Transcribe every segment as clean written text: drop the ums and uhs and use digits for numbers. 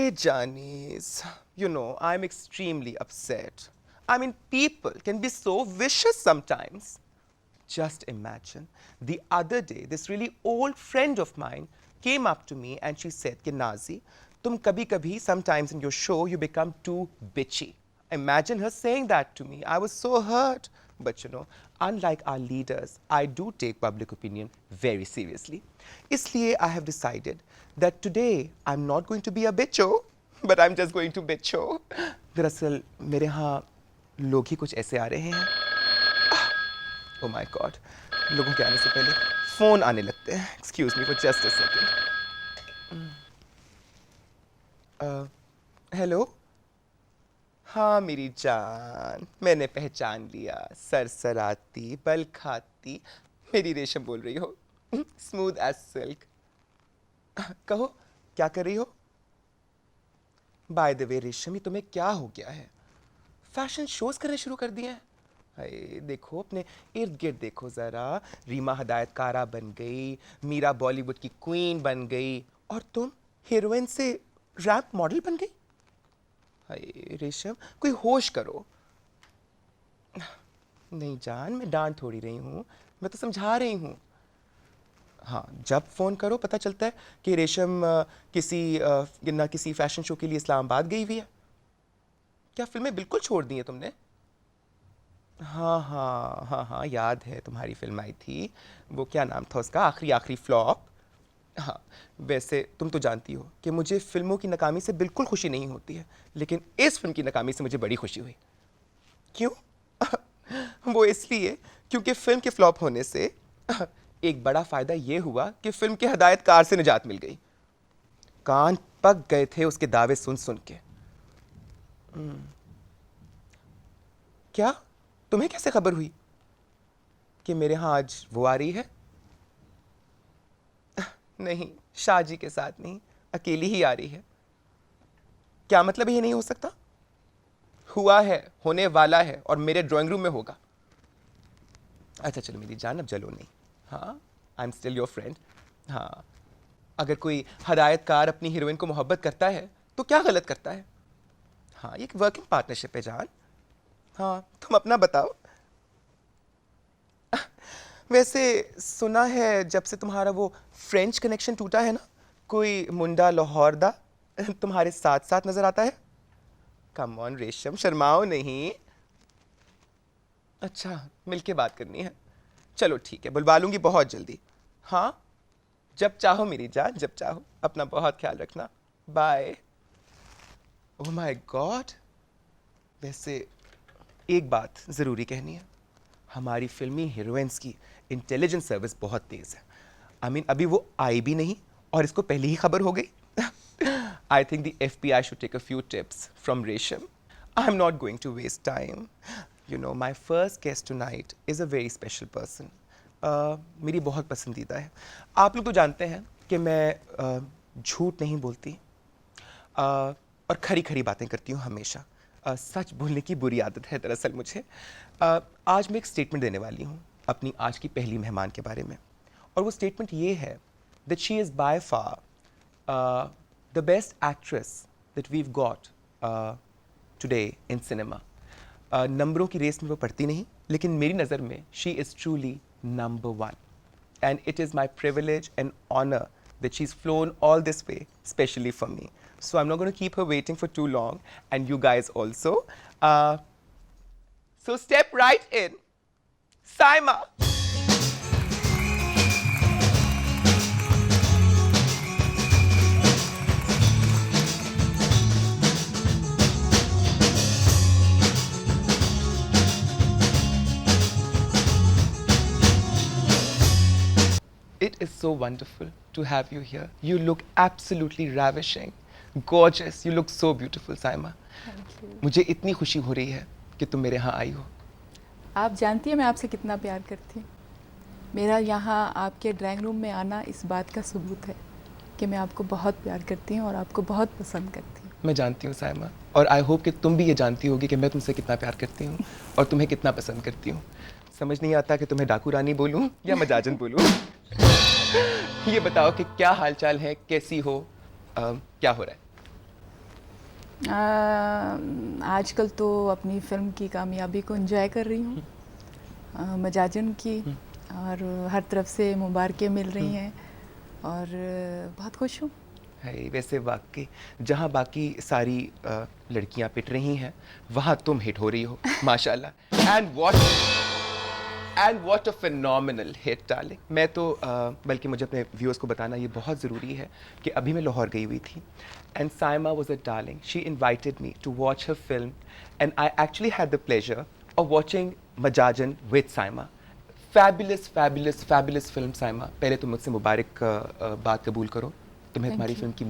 Hey Janice, you know, I'm extremely upset. I mean, people can be so vicious sometimes. Just imagine, the other day, this really old friend of mine came up to me and she said, कि Nazi, तुम कभी कभी, sometimes in your show, you become too bitchy. Imagine her saying that to me. I was so hurt. But you know, unlike our leaders, I do take public opinion very seriously. इसलिए I have decided that today I'm not going to be a bitcho, but I'm just going to bitcho. दरअसल मेरे यहाँ लोग ही कुछ ऐसे आ रहे हैं. Oh my God, लोगों के आने से पहले फोन आने लगते हैं. Excuse me for just a second. Hello. हाँ मेरी जान, मैंने पहचान लिया. सरसराती, बल खाती, मेरी रेशम बोल रही हो. Smooth as silk. कहो, क्या कर रही हो? बाय द वे रेशम, ये तुम्हें क्या हो गया है? फैशन शोज करने शुरू कर दिए हैं? हाय, देखो अपने इर्द गिर्द देखो जरा. रीमा हदायतकारा बन गई, मीरा बॉलीवुड की क्वीन बन गई, और तुम हीरोइन से रैप मॉडल बन गई. हाय रेशम, कोई होश करो. नहीं जान, मैं डांट थोड़ी रही हूँ, मैं तो समझा रही हूँ. हाँ, जब फ़ोन करो पता चलता है कि रेशम किसी फैशन शो के लिए इस्लामाबाद गई हुई है. क्या फिल्में बिल्कुल छोड़ दी हैं तुमने? हाँ हाँ हाँ हाँ, याद है तुम्हारी फिल्म आई थी. वो क्या नाम था उसका, आखिरी आखिरी फ्लॉप. हाँ, वैसे तुम तो जानती हो कि मुझे फिल्मों की नाकामी से बिल्कुल खुशी नहीं होती है, लेकिन इस फिल्म की नाकामी से मुझे बड़ी खुशी हुई. क्यों? वो इसलिए क्योंकि फिल्म के फ्लॉप होने से एक बड़ा फायदा ये हुआ कि फिल्म के हदायतकार से निजात मिल गई. कान पक गए थे उसके दावे सुन सुन के. क्या? तुम्हें कैसे खबर हुई कि मेरे यहाँ आज वो आ रही है? नहीं, शाहजी के साथ नहीं, अकेली ही आ रही है. क्या मतलब ये नहीं हो सकता? हुआ है, होने वाला है, और मेरे ड्राइंग रूम में होगा. अच्छा चलो मेरी जान, अब जलो नहीं. हाँ, I am still your friend. हाँ, अगर कोई हदायतकार अपनी हीरोइन को मोहब्बत करता है तो क्या गलत करता है? हाँ, ये एक वर्किंग पार्टनरशिप है जान. हाँ, तुम अपना बताओ. वैसे सुना है जब से तुम्हारा वो फ्रेंच कनेक्शन टूटा है ना, कोई मुंडा लाहौर दा तुम्हारे साथ साथ नजर आता है. कम ऑन रेशम, शर्माओ नहीं. अच्छा, मिलके बात करनी है. चलो ठीक है, बुलवा लूंगी बहुत जल्दी. हाँ, जब चाहो मेरी जान, जब चाहो. अपना बहुत ख्याल रखना. बाय. ओह माय गॉड, वैसे एक बात ज़रूरी कहनी है. हमारी फिल्मी हीरोइंस की इंटेलिजेंस सर्विस बहुत तेज़ है. आई मीन अभी वो आई भी नहीं और इसको पहले ही खबर हो गई. I think the FBI should take a few tips from Resham. I am not going to waste time. You know, my first guest tonight is a very special person. मेरी बहुत पसंदीदा है. आप लोग तो जानते हैं कि मैं झूठ नहीं बोलती और खरी खरी बातें करती हूँ हमेशा. सच बोलने की बुरी आदत है दरअसल मुझे. आज मैं एक स्टेटमेंट देने वाली हूँ अपनी आज की पहली मेहमान के बारे में, और वो स्टेटमेंट ये है that she is by far the best actress that we've got today in cinema. नंबरों की रेस में वो पड़ती नहीं, लेकिन मेरी नज़र में she is truly number one. And it is my privilege and honor that she's flown all this way specially for me. So I'm not going to keep her waiting for too long, and you guys also. So step right in. Saima. It is so wonderful to have you here. You look absolutely ravishing, gorgeous. You look so beautiful, Saima. Thank you. मुझे इतनी खुशी हो रही है कि तुम मेरे यहाँ आई हो. आप जानती हैं मैं आपसे कितना प्यार करती हूँ. मेरा यहाँ आपके ड्राइंग रूम में आना इस बात का सबूत है कि मैं आपको बहुत प्यार करती हूँ और आपको बहुत पसंद करती हूँ. मैं जानती हूँ साइमा, और आई होप कि तुम भी ये जानती होगी कि मैं तुमसे कितना प्यार करती हूँ और तुम्हें कितना पसंद करती हूँ. समझ नहीं आता कि तुम्हें डाकू रानी बोलूँ या मजाजन बोलूँ. ये बताओ कि क्या हालचाल है, कैसी हो, क्या हो रहा है? आजकल तो अपनी फिल्म की कामयाबी को एंजॉय कर रही हूँ, मजाजन की, और हर तरफ से मुबारकें मिल रही हैं और बहुत खुश हूँ। है वैसे वाकई जहाँ बाकी सारी लड़कियाँ पिट रही हैं वहाँ तुम हिट हो रही हो माशाल्लाह। And what a phenomenal hit darling. मैं तो बल्कि मुझे अपने व्यूअर्स को बताना ये बहुत ज़रूरी है कि अभी मैं लाहौर गई हुई थी and Saima was a darling, she invited me to watch her film and I actually had the pleasure of watching Majajan with Saima. Fabulous fabulous fabulous film Saima. पहले तुम मुझसे मुबारक बात कबूल करो, तुम्हें Thank तुम्हारी you. फिल्म की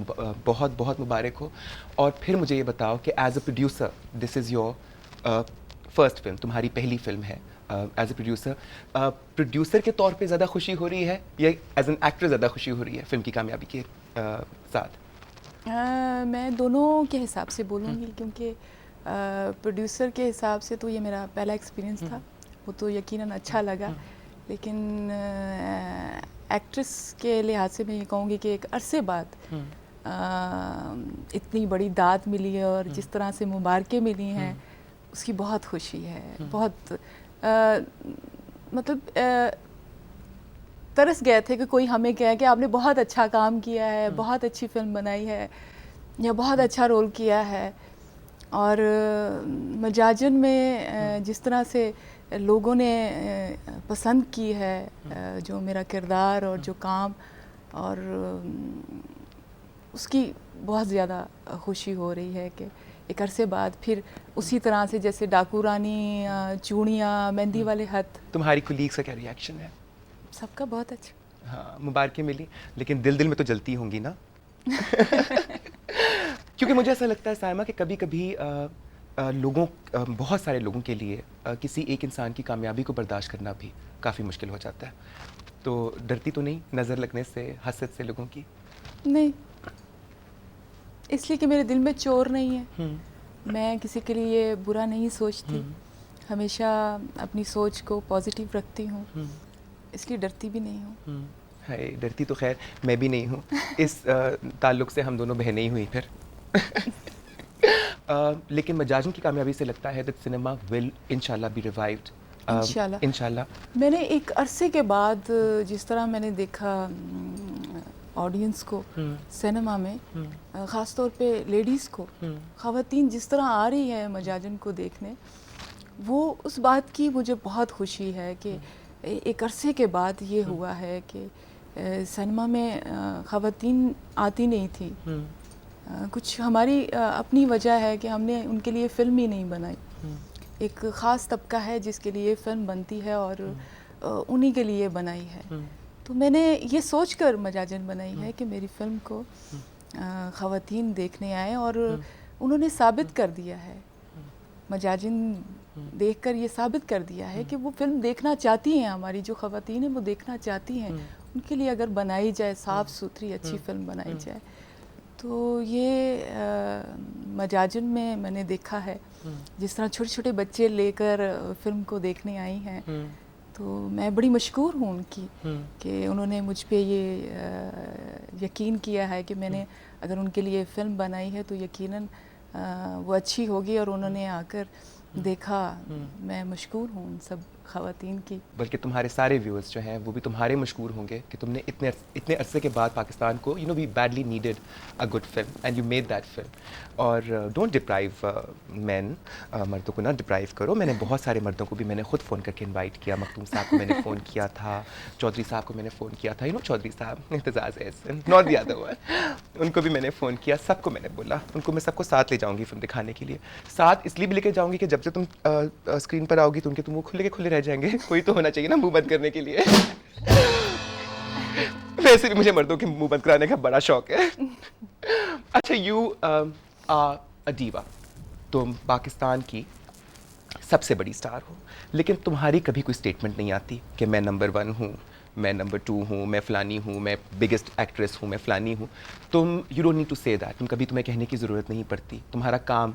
बहुत बहुत मुबारक हो। और फिर मुझे ये बताओ कि as a producer this is your first film, तुम्हारी पहली फिल्म है एज अ प्रोड्यूसर के तौर पे ज़्यादा खुशी हो रही है या एज एन एक्टर ज़्यादा खुशी हो रही है फिल्म की कामयाबी के साथ? मैं दोनों के हिसाब से बोलूँगी, क्योंकि प्रोड्यूसर के हिसाब से तो ये मेरा पहला एक्सपीरियंस था, वो तो यकीनन अच्छा लगा, लेकिन एक्ट्रेस के लिहाज से मैं ये कहूँगी कि एक अरसे बाद इतनी बड़ी दाद मिली है और जिस तरह से मुबारकें मिली हैं उसकी बहुत खुशी है। बहुत मतलब तरस गए थे कि कोई हमें कहे कि आपने बहुत अच्छा काम किया है, बहुत अच्छी फिल्म बनाई है या बहुत अच्छा रोल किया है। और मजाजन में जिस तरह से लोगों ने पसंद की है जो मेरा किरदार और जो काम, और उसकी बहुत ज़्यादा खुशी हो रही है कि एक अरसे बाद फिर उसी तरह से, जैसे डाकू रानी, चूड़ियाँ, मेहंदी वाले हथ। तुम्हारी कुलीग्स का क्या रिएक्शन है? सबका बहुत अच्छा। हाँ, मुबारकें मिली, लेकिन दिल दिल में तो जलती होंगी ना? क्योंकि मुझे ऐसा लगता है साइमा कि कभी कभी बहुत सारे लोगों के लिए किसी एक इंसान की कामयाबी को बर्दाश्त करना भी काफ़ी मुश्किल हो जाता है। तो डरती तो नहीं नज़र लगने से, हसद से लोगों की? नहीं, इसलिए कि मेरे दिल में चोर नहीं है। मैं किसी के लिए बुरा नहीं सोचती, हमेशा अपनी सोच को पॉजिटिव रखती हूँ, इसलिए डरती भी नहीं हूँ। है, डरती तो खैर मैं भी नहीं हूँ। इस ताल्लुक़ से हम दोनों बहनें ही हुई फिर। लेकिन मजाजन की कामयाबी से लगता है दैट सिनेमा विल इंशाल्लाह बी रिवाइव्ड। इंशाल्लाह। इंशाल्लाह। मैंने एक अरसे के बाद जिस तरह मैंने देखा ऑडियंस को सिनेमा में, ख़ास तौर पे लेडीज़ को, ख़वातीन जिस तरह आ रही है मजाजन को देखने, वो उस बात की मुझे बहुत खुशी है कि एक अरसे के बाद ये हुआ है कि सिनेमा में ख़वातीन आती नहीं थी। कुछ हमारी अपनी वजह है कि हमने उनके लिए फ़िल्म ही नहीं बनाई। एक ख़ास तबका है जिसके लिए फ़िल्म बनती है और उन्हीं के लिए बनाई है। तो मैंने ये सोचकर मजाजन बनाई है कि मेरी फ़िल्म को ख़वातीन देखने आए, और उन्होंने साबित कर दिया है, मजाजिन देखकर ये साबित कर दिया है कि वो फ़िल्म देखना चाहती हैं, हमारी जो ख़वातीन हैं वो देखना चाहती हैं। उनके लिए अगर बनाई जाए, साफ़ सुथरी अच्छी फ़िल्म बनाई जाए, तो ये मजाजन में मैंने देखा है जिस तरह छोटे छोटे बच्चे लेकर फ़िल्म को देखने आई हैं। तो मैं बड़ी मशकूर हूँ उनकी कि उन्होंने मुझ पे ये यकीन किया है कि मैंने अगर उनके लिए फ़िल्म बनाई है तो यकीनन वो अच्छी होगी, और उन्होंने आकर देखा। मैं मशकूर हूँ उन सब ख़वातीन की। बल्कि तुम्हारे सारे व्यूअर्स जो हैं वो भी तुम्हारे मशकूर होंगे कि तुमने इतने अरसे के बाद पाकिस्तान को we badly needed a good film and you made that film. और डोंट डिप्राइव मैन, मर्दों को ना डिप्राइव करो। मैंने बहुत सारे मर्दों को भी मैंने खुद फ़ोन करके इनवाइट किया। मखदूम साहब को मैंने फ़ोन किया था, चौधरी साहब को मैंने फ़ोन किया था, चौधरी साहब, Aitzaz Ahsan, not the other one, उनको भी मैंने फ़ोन किया। सबको मैंने बोला, उनको मैं सबको साथ ले जाऊँगी फिल्म दिखाने के लिए। साथ इसलिए भी लेके जाऊँगी कि जब से तुम स्क्रीन पर आओगी तो उनके तो मुँह खुले के खुले रह जाएंगे। कोई तो होना चाहिए ना मुंह बंद करने के लिए। वैसे भी मुझे मर्दों के मुंह बंद कराने का बड़ा शौक है। अच्छा, यू आर अ दीवा, तुम पाकिस्तान की सबसे बड़ी स्टार हो, लेकिन तुम्हारी कभी कोई स्टेटमेंट नहीं आती कि मैं नंबर 1 हूँ, मैं नंबर 2 हूँ, मैं फ़लानी हूँ, मैं बिगेस्ट एक्ट्रेस हूँ, मैं फ़लानी हूँ। तुम you don't need to say that. तुम्हें कहने की ज़रूरत नहीं पड़ती। तुम्हारा काम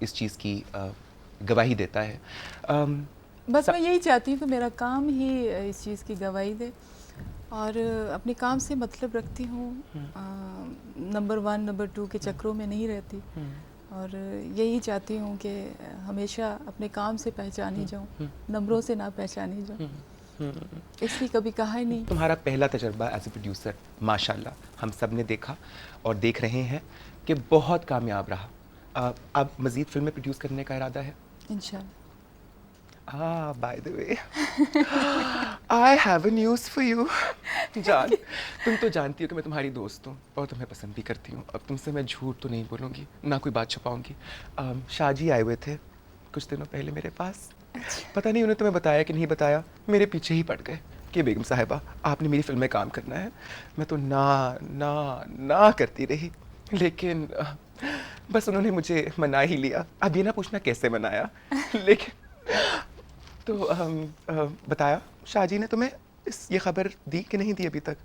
इस चीज़ की गवाही देता है। बस मैं यही चाहती हूँ कि मेरा काम ही इस चीज़ की गवाही दे, और अपने काम से मतलब रखती हूँ। नंबर 1 नंबर 2 के चक्रों में नहीं रहती। और यही चाहती हूँ कि हमेशा अपने काम से पहचानी जाऊँ, नंबरों से ना पहचानी जाऊँ। इसलिए कभी कहा ही नहीं। तुम्हारा पहला तजर्बा एज ए प्रोड्यूसर माशाल्लाह हम सब ने देखा और देख रहे हैं कि बहुत कामयाब रहा। अब मज़ीद फिल्में प्रोड्यूस करने का इरादा है? इंशाल्लाह। Bye the way I have a news for you. जान, तुम तो जानती हो कि मैं तुम्हारी दोस्त हूँ और तुम्हें पसंद भी करती हूँ। अब तुमसे मैं झूठ तो नहीं बोलूँगी, ना कोई बात छुपाऊँगी। शाहजी आए हुए थे कुछ दिनों पहले मेरे पास। पता नहीं उन्हें तुम्हें बताया कि नहीं बताया, मेरे पीछे ही पड़ गए कि बेगम साहिबा आपने मेरी फिल्म में काम करना है। मैं तो ना ना ना करती रही, लेकिन बस उन्होंने मुझे मना ही लिया। अब ये ना पूछना कैसे मनाया, लेकिन तो बताया शाहजी ने तुम्हें ये खबर दी कि नहीं दी अभी तक?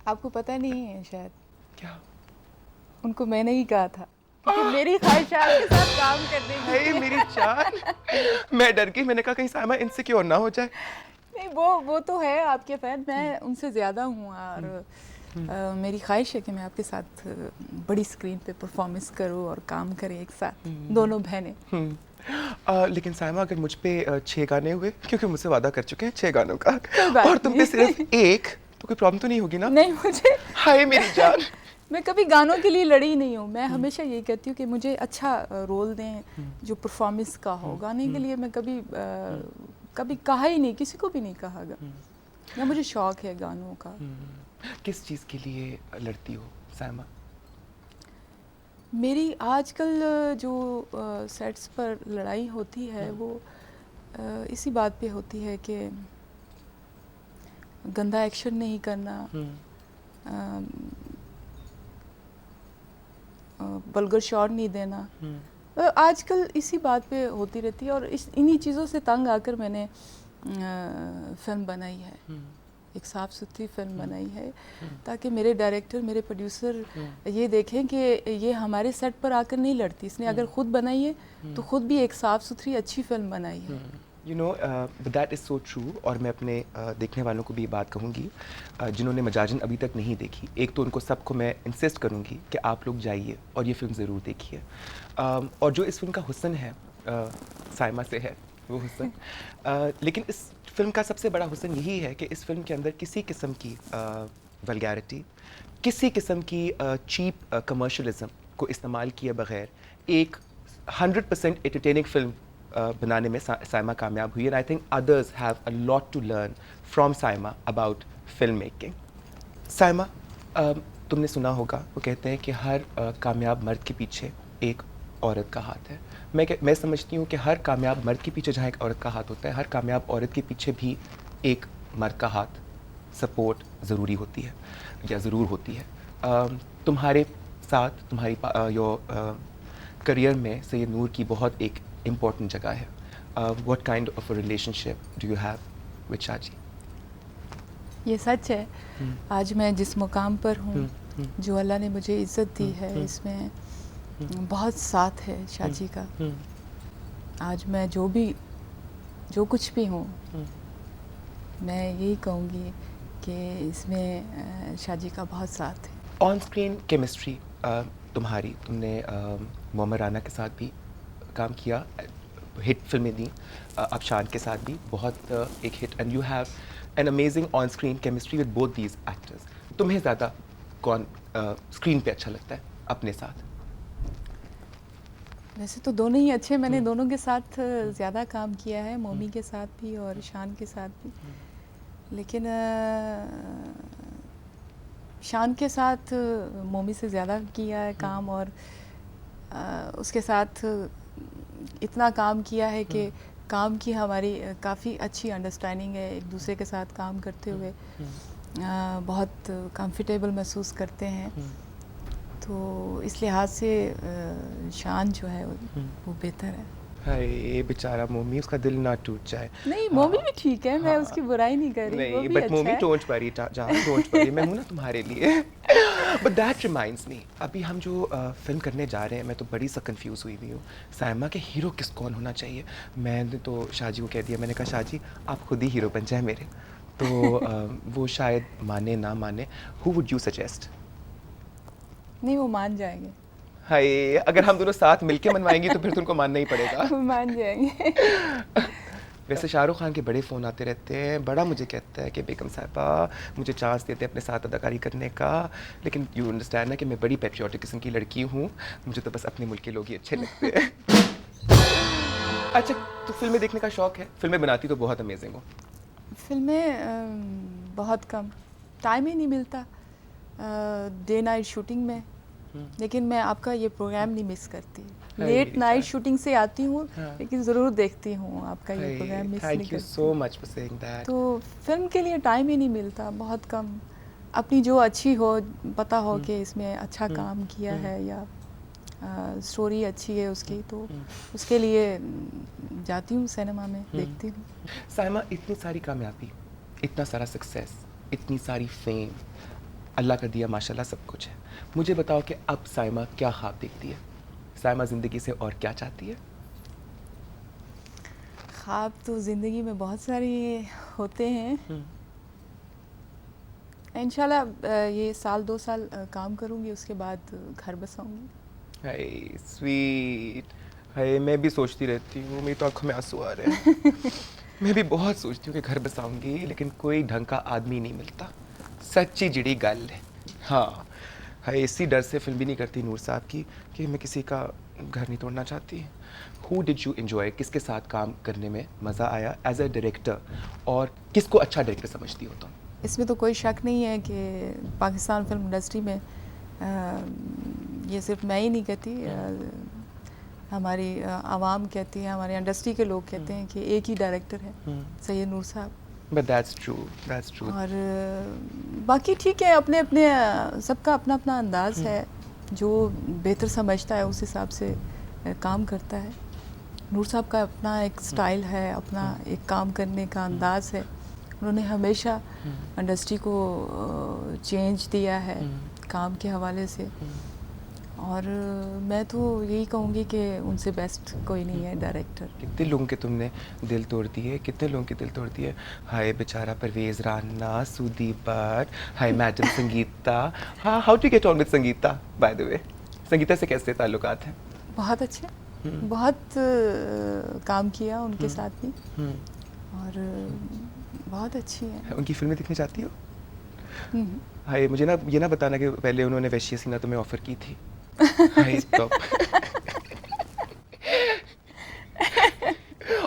आपको पता नहीं है शायद, क्या? उनको मैंने ही कहा था क्योंकि मेरी ख्वाहिश है आपके साथ काम करने की। हाय मेरी जान, मैं डर गई, मैंने कहा कहीं साइमा इनसिक्योर ना हो जाए। नहीं, वो तो है आपके फैन, मैं उनसे ज़्यादा हूँ और मेरी ख्वाहिश है कि मैं आपके साथ बड़ी स्क्रीन पे परफॉर्मेंस करूँ और काम करें एक साथ, दोनों बहनें। लेकिन साइमा अगर मुझ पे 6 गाने हुए, क्योंकि मुझसे वादा कर चुके हैं 6 गानों का, कोई बात और तुम पे नहीं। सिर्फ एक, तो कोई प्रॉब्लम तो नहीं होगी ना? नहीं, मुझे हाय मेरी जान। मैं कभी गानों के लिए लड़ी नहीं हूँ। मैं हमेशा यही कहती हूँ कि मुझे अच्छा रोल दें जो परफॉर्मेंस का हो। गाने के लिए मैं कभी कहा ही नहीं, किसी को भी नहीं कहा या मुझे शौक है गानों का। किस चीज़ के लिए लड़ती हो साइमा? मेरी आजकल जो सेट्स पर लड़ाई होती है वो इसी बात पे होती है कि गंदा एक्शन नहीं करना, वल्गर शॉट नहीं देना। आजकल इसी बात पे होती रहती है और इन्हीं चीज़ों से तंग आकर मैंने फिल्म बनाई है, एक साफ़ सुथरी फिल्म बनाई है, ताकि मेरे डायरेक्टर, मेरे प्रोड्यूसर ये देखें कि ये हमारे सेट पर आकर नहीं लड़ती। इसने अगर ख़ुद बनाई है तो ख़ुद भी एक साफ़ सुथरी अच्छी फिल्म बनाई है। You know that is so true. और मैं अपने देखने वालों को भी ये बात कहूँगी जिन्होंने मजाजन अभी तक नहीं देखी, एक तो उनको सबको मैं इंसिस्ट करूँगी कि आप लोग जाइए और ये फ़िल्म ज़रूर देखिए। और जो इस फिल्म का हुस्न है साइमा से है वो हुस्न, लेकिन इस फिल्म का सबसे बड़ा हुस्न यही है कि इस फिल्म के अंदर किसी किस्म की वल्गैरिटी, किसी किस्म की चीप कमर्शलिज्म को इस्तेमाल किए बगैर एक 100% एंटरटेनिंग फिल्म बनाने में साइमा कामयाब हुई। And I think others have a lot to learn from Saima about film making. Saima, तुमने सुना होगा वो कहते हैं कि हर कामयाब मर्द के पीछे एक औरत का हाथ है। मैं समझती हूँ कि हर कामयाब मर्द के पीछे जहाँ एक औरत का हाथ होता है, हर कामयाब औरत के पीछे भी एक मर्द का हाथ, सपोर्ट ज़रूरी होती है या ज़रूर होती है। तुम्हारे साथ तुम्हारी करियर में सैयद नूर की बहुत एक इम्पॉर्टेंट जगह है। What kind of a relationship do you have with Shahji? ये सच है। आज मैं जिस मुकाम पर हूँ, जो अल्लाह ने मुझे इज़्ज़त दी है, इसमें बहुत साथ है शाहजी का। आज मैं जो कुछ भी हूँ, मैं यही कहूँगी कि इसमें शाहजी का बहुत साथ है। ऑन स्क्रीन केमिस्ट्री तुम्हारी, तुमने मोहम्मद राना के साथ भी काम किया, हिट फिल्में दी, अब शान के साथ भी बहुत एक hit, and you have an amazing on screen chemistry with both these actors. तुम्हें ज़्यादा कौन स्क्रीन पे अच्छा लगता है अपने साथ? वैसे तो दोनों ही अच्छे, मैंने दोनों के साथ ज़्यादा काम किया है, मोमी के साथ भी और शान के साथ भी। लेकिन शान के साथ मोमी से ज़्यादा किया है काम, और उसके साथ इतना काम किया है कि काम की हमारी काफ़ी अच्छी अंडरस्टैंडिंग है, एक दूसरे के साथ काम करते हुए बहुत कंफर्टेबल महसूस करते हैं। तो इस लिहाज से शान जो है वो बेहतर है। हाय बेचारा मोमी, उसका दिल ना टूट जाए। नहीं, मोमी भी ठीक है, मैं उसकी बुराई नहीं कर रही, वो नहीं, भी बट अच्छा मोमी है। डोंट वरी, जहाँ डोंट वरी, मैं हूँ ना तुम्हारे लिए। बट दैट रिमाइंड्स मी, अभी हम जो फिल्म करने जा रहे हैं, मैं तो बड़ी सा कंफ्यूज हुई हुई हूँ साइमा के हीरो कौन होना चाहिए। मैंने तो शाहजी को कह दिया, मैंने कहा शाहजी आप खुद ही हीरो बन जाए मेरे, तो वो शायद माने ना माने। Who would you suggest? नहीं, वो मान जाएंगे। हाय, अगर हम दोनों साथ मिलके मनवाएंगी तो फिर तुमको मानना ही पड़ेगा। मान जाएंगे। वैसे शाहरुख खान के बड़े फ़ोन आते रहते हैं, बड़ा मुझे कहता है कि बेगम साहिबा मुझे चांस देते हैं अपने साथ अदाकारी करने का, लेकिन यू अंडरस्टैंड ना कि मैं बड़ी पैट्रियाटिक किस्म की लड़की हूँ, मुझे तो बस अपने मुल्क के लोग ही अच्छे लगते हैं। अच्छा, तो फिल्में देखने का शौक है? फिल्में बनाती तो बहुत अमेजिंग हो। फिल्में बहुत कम, टाइम ही नहीं मिलता डे नाइट शूटिंग में। लेकिन मैं आपका ये प्रोग्राम नहीं मिस करती। हाय लेट मेरी नाइट जान। शूटिंग से आती हूँ, हाँ। लेकिन ज़रूर देखती हूँ, आपका ये प्रोग्राम मिस नहीं थैंक यू करती। So much for saying that. तो फिल्म के लिए टाइम ही नहीं मिलता, बहुत कम। अपनी जो अच्छी हो, पता हो कि इसमें अच्छा काम किया है या स्टोरी अच्छी है उसकी, तो उसके लिए जाती हूँ सिनेमा में, देखती हूँ। साइमा, इतनी सारी कामयाबी, इतना सारा सक्सेस, इतनी सारी फेम, अल्लाह का दिया माशाल्लाह सब कुछ है। मुझे बताओ कि अब साइमा क्या ख्वाब देखती है? साइमा ज़िंदगी से और क्या चाहती है? ख्वाब तो ज़िंदगी में बहुत सारे होते हैं। इंशाल्लाह ये साल 2 साल काम करूँगी, उसके बाद घर बसाऊँगी। हाय स्वीट, हाय मैं भी सोचती रहती हूँ, मेरी तो आंखों में आंसू आ रहे हैं। मैं भी बहुत सोचती हूँ कि घर बसाऊंगी, लेकिन कोई ढंग का आदमी नहीं मिलता। सच्ची जिड़ी गल है। हाँ, हाय इसी डर से फिल्म भी नहीं करती नूर साहब की कि मैं किसी का घर नहीं तोड़ना चाहती। हु डिड यू एंजॉय, किसके साथ काम करने में मज़ा आया एज अ डायरेक्टर, और किसको अच्छा डायरेक्टर समझती हो तुम? इसमें तो कोई शक नहीं है कि पाकिस्तान फिल्म इंडस्ट्री में ये सिर्फ मैं ही नहीं कहती, हमारी आवाम कहती है, हमारे इंडस्ट्री के लोग कहते हैं कि एक ही डायरेक्टर है, सैयद नूर साहब। But that's true, that's true. और बाकी ठीक है, अपने अपने सबका अपना अपना अंदाज़ है, जो बेहतर समझता है उस हिसाब से काम करता है। नूर साहब का अपना एक स्टाइल है, अपना एक काम करने का अंदाज़ है। उन्होंने हमेशा इंडस्ट्री को चेंज दिया है काम के हवाले से, और मैं तो यही कहूँगी कि उनसे बेस्ट कोई नहीं है डायरेक्टर। कितने लोगों के तुमने दिल तोड़ दिए, कितने लोगों के दिल तोड़ दिए। हाय बेचारा परवेज़ राना, सुदीप भट्ट, हाय मैडम संगीता। हाँ, how to get on with Sangeeta by the way? Sangeeta से कैसे ताल्लुकात हैं? बहुत अच्छे, बहुत काम किया उनके साथ भी, और बहुत अच्छी है। उनकी फिल्में देखने जाती हो? हाय मुझे ना ये ना बताना कि पहले उन्होंने वैश्य सीना तुम्हें ऑफर की थी। हाय तो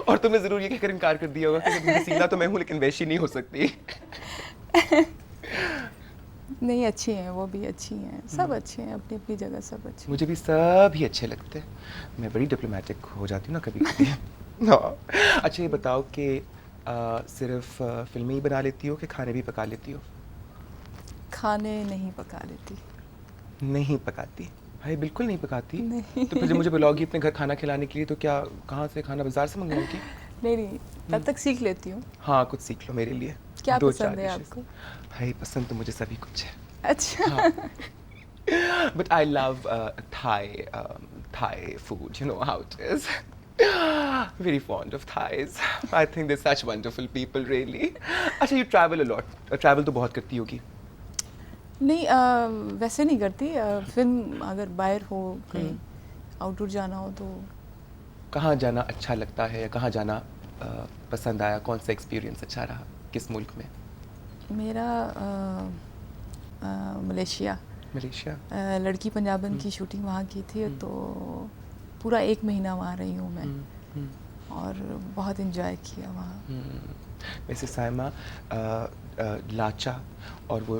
और तुमने ज़रूर ये कहकर इनकार कर दिया होगा कि हसीना तो मैं हूँ लेकिन वैश्य नहीं हो सकती। नहीं, अच्छी हैं, वो भी अच्छी हैं, सब अच्छे हैं, अपनी अपनी जगह सब अच्छे हैं। मुझे भी सब ही अच्छे लगते हैं। मैं बड़ी डिप्लोमेटिक हो जाती हूँ ना कभी कभी। हाँ, अच्छा ये बताओ कि सिर्फ फिल्में ही बना लेती हो कि खाने भी पका लेती हो? खाने नहीं पका लेती। नहीं पकाती? भाई बिल्कुल नहीं पकाती? नहीं। तो फिर जब मुझे बुलाओगी अपने घर खाना खिलाने के लिए तो क्या कहाँ से खाना, बाजार से मंगवाओगी? नहीं, तब तक सीख लेती हूँ। हाँ, कुछ सीख लो मेरे लिए। क्या 2-4 पसंद है डिशेस। आपको? भाई पसंद तो मुझे सभी कुछ है। अच्छा। But I love Thai food. You know how it is. Very fond of Thais. I think they're such wonderful people, really. अच्छा, you travel a lot. Travel तो बहुत करती होगी. नहीं, वैसे नहीं करती। फिल्म अगर बाहर हो, कहीं आउटडोर जाना हो तो। कहाँ जाना अच्छा लगता है या कहाँ जाना पसंद आया? कौन सा एक्सपीरियंस अच्छा रहा? किस मुल्क में? मेरा मलेशिया। मलेशिया। लड़की पंजाबन की शूटिंग वहाँ की थी, तो पूरा 1 महीना वहाँ रही हूँ मैं, और बहुत इन्जॉय किया वहाँ। वैसे साइमा लाचा और वो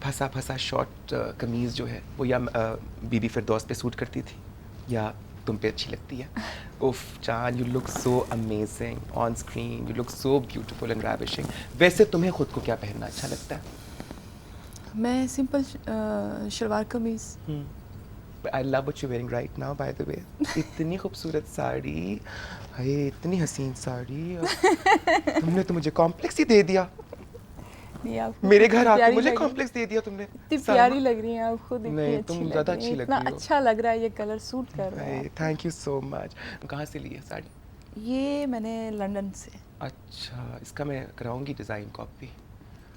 फंसा फंसा शॉर्ट कमीज़ जो है वो या बीबी फिरदौस पे सूट करती थी या तुम पे अच्छी लगती है? उफ जान, you look so amazing on screen, you look so beautiful and ravishing. वैसे तुम्हें खुद को क्या पहनना अच्छा लगता है? मैं simple salwar kameez. I love what you're wearing right now, by the way. इतनी खूबसूरत साड़ी, हाय इतनी हसीन साड़ी, और तुमने तो मुझे कॉम्प्लेक्स ही दे दिया। नहीं, आपको मेरे घर आके प्यारी मुझे लग रही- कॉम्प्लेक्स दे दिया तुमने। इतनी प्यारी लग रही हैं आप खुद, इतनी नहीं, अच्छी तुम लग ज़्यादा रही हैं, अच्छी लग इतना रही हो। अच्छा लग रहा है, ये कलर सूट कर रहा है। Thank you so much. कहाँ से ली है साड़ी? ये मैंने लंदन से। अच्छा, इसका मैं कराऊंगी डिज़ाइन कॉपी।